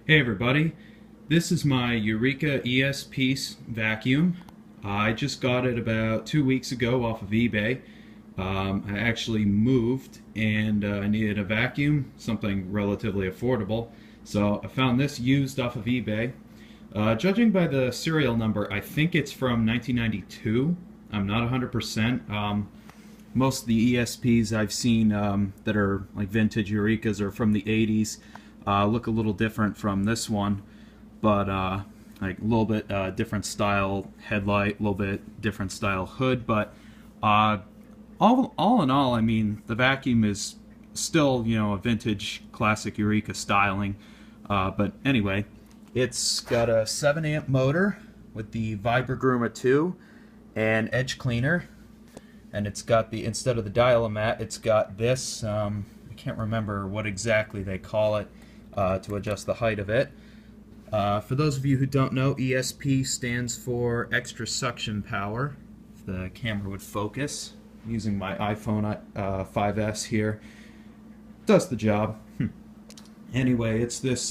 Hey everybody, this is my Eureka ESP vacuum. I just got it about 2 weeks ago off of eBay. I actually moved and I needed a vacuum, something relatively affordable. So I found this used off of eBay. Judging by the serial number, I think it's from 1992. I'm not 100%. Most of the ESPs I've seen that are like vintage Eurekas are from the 80s. Look a little different from this one, but like a little bit different style headlight, a little bit different style hood. But all in all, I mean, the vacuum is still, a vintage classic Eureka styling. But anyway, it's got a 7-amp motor with the Vibragruma 2 and edge cleaner. And it's got the, instead of the dial-o-mat, it's got this, I can't remember what exactly they call it, to adjust the height of it. For those of you who don't know, ESP stands for extra suction power. If the camera would focus, using my iPhone 5S here, does the job. Anyway, it's this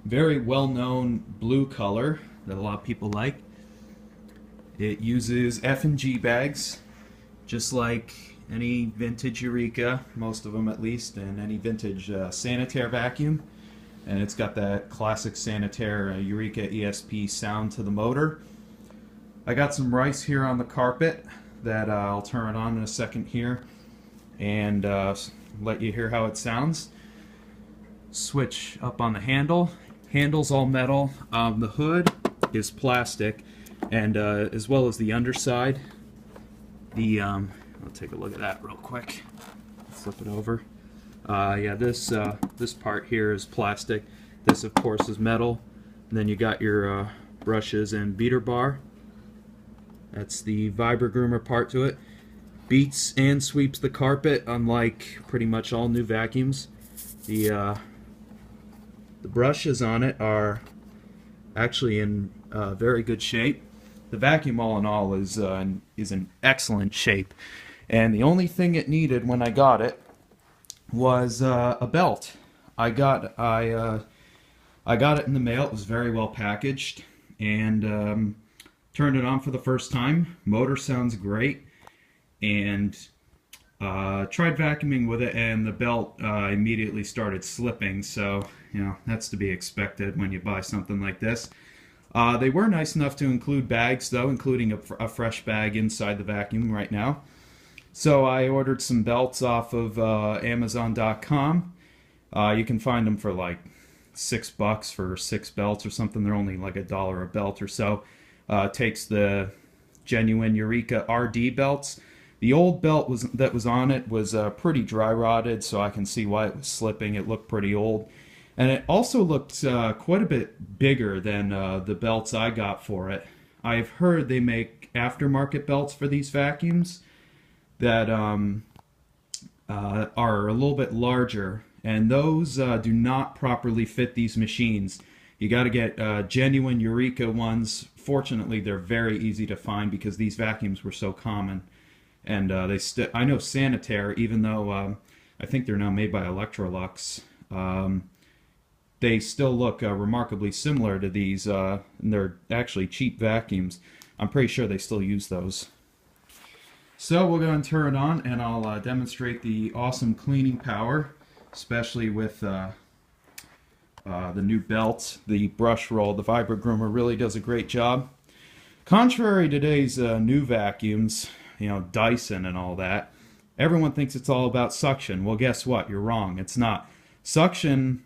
very well-known blue color that a lot of people like. It uses F&G bags, just like any vintage Eureka, most of them at least, and any vintage Sanitaire vacuum. And it's got that classic Sanitaire Eureka ESP sound to the motor. I got some rice here on the carpet that I'll turn it on in a second here and let you hear how it sounds. Switch up on the handle. Handle's all metal. The hood is plastic, and as well as the underside. I'll take a look at that real quick. Flip it over. Yeah, this part here is plastic. This, of course, is metal. And then you got your brushes and beater bar. That's the Vibragruma part to it. Beats and sweeps the carpet, unlike pretty much all new vacuums. The brushes on it are actually in very good shape. The vacuum, all in all, is in excellent shape. And the only thing it needed when I got it was a belt. I got it in the mail. It was very well packaged, and turned it on for the first time. Motor sounds great, and tried vacuuming with it, and the belt immediately started slipping. So that's to be expected when you buy something like this. They were nice enough to include bags, though, including a fresh bag inside the vacuum right now. So I ordered some belts off of Amazon.com. You can find them for like $6 for 6 belts or something. They're only like $1 a belt or so. Takes the genuine Eureka RD belts. The old belt that was on it was pretty dry rotted, so I can see why it was slipping. It looked pretty old. And it also looked quite a bit bigger than the belts I got for it. I've heard they make aftermarket belts for these vacuums that are a little bit larger, and those do not properly fit these machines. You got to get genuine Eureka ones. Fortunately, they're very easy to find because these vacuums were so common. And I know Sanitaire, even though I think they're now made by Electrolux, they still look remarkably similar to these, and they're actually cheap vacuums. I'm pretty sure they still use those. So we'll go and turn it on, and I'll demonstrate the awesome cleaning power, especially with the new belt. The brush roll, the Vibragruma, really does a great job. Contrary to today's new vacuums, Dyson and all that, everyone thinks it's all about suction. Well, guess what? You're wrong. It's not. Suction,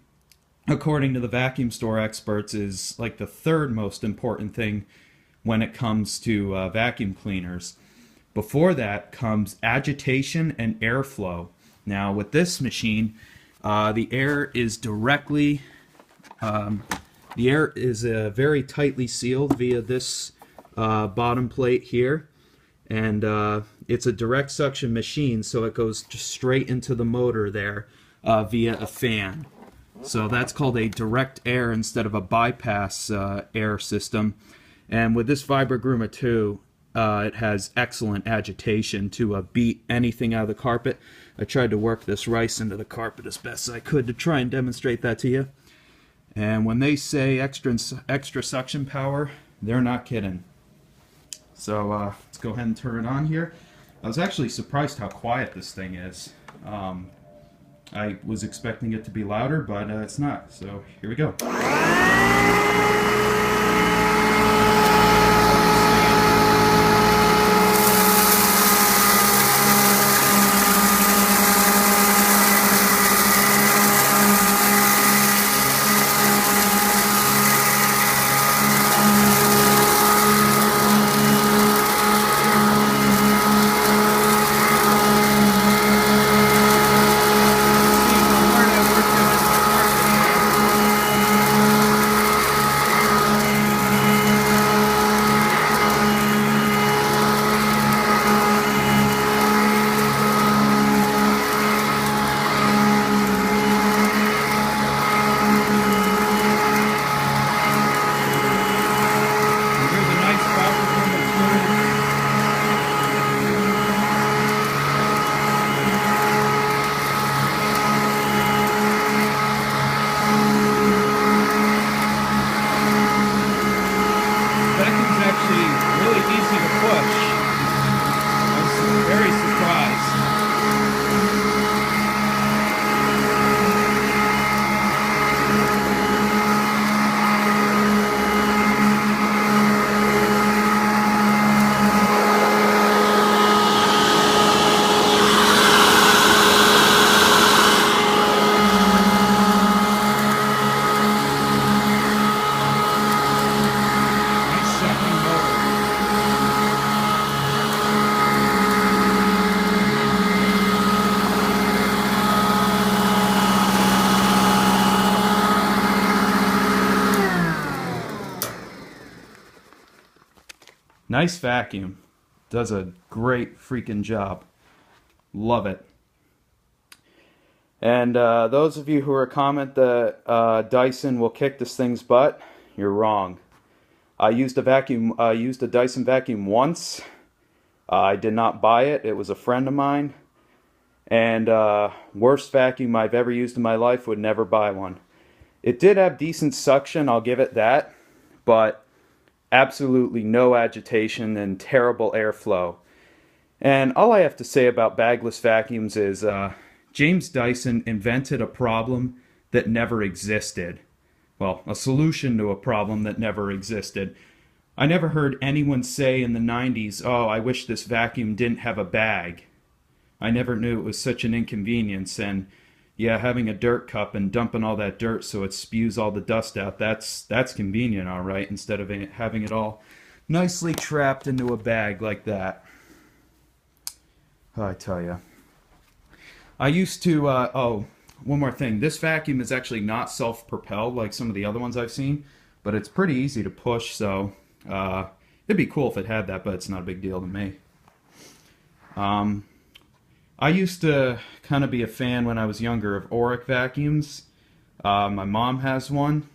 according to the vacuum store experts, is like the third most important thing when it comes to vacuum cleaners. Before that comes agitation and airflow. Now with this machine, the air is very tightly sealed via this bottom plate here, and it's a direct suction machine, so it goes just straight into the motor there via a fan. So that's called a direct air instead of a bypass air system. And with this Vibragruma 2, it has excellent agitation to beat anything out of the carpet. I tried to work this rice into the carpet as best as I could to try and demonstrate that to you. And when they say extra suction power, they're not kidding. So let's go ahead and turn it on here. I was actually surprised how quiet this thing is. I was expecting it to be louder, but it's not. So here we go. Really easy to push. I was very surprised. Nice vacuum. Does a great freaking job. Love it. And those of you who are comment that Dyson will kick this thing's butt, you're wrong. I used a Dyson vacuum once. I did not buy it. It was a friend of mine. And worst vacuum I've ever used in my life, would never buy one. It did have decent suction, I'll give it that, but absolutely no agitation and terrible airflow. And all I have to say about bagless vacuums is James Dyson invented a problem that never existed. Well, a solution to a problem that never existed. I never heard anyone say in the 90s, oh, I wish this vacuum didn't have a bag. I never knew it was such an inconvenience. And yeah, having a dirt cup and dumping all that dirt so it spews all the dust out, that's convenient, all right, instead of having it all nicely trapped into a bag like that. I tell you. I used to, oh, one more thing. This vacuum is actually not self-propelled like some of the other ones I've seen, but it's pretty easy to push, so it'd be cool if it had that, but it's not a big deal to me. I used to kind of be a fan when I was younger of Eureka vacuums. My mom has one.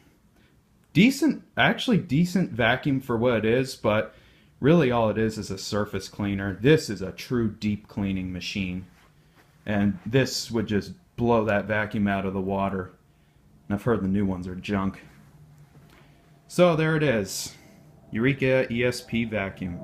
Actually decent vacuum for what it is, but really all it is a surface cleaner. This is a true deep cleaning machine. And this would just blow that vacuum out of the water. And I've heard the new ones are junk. So there it is. Eureka ESP vacuum.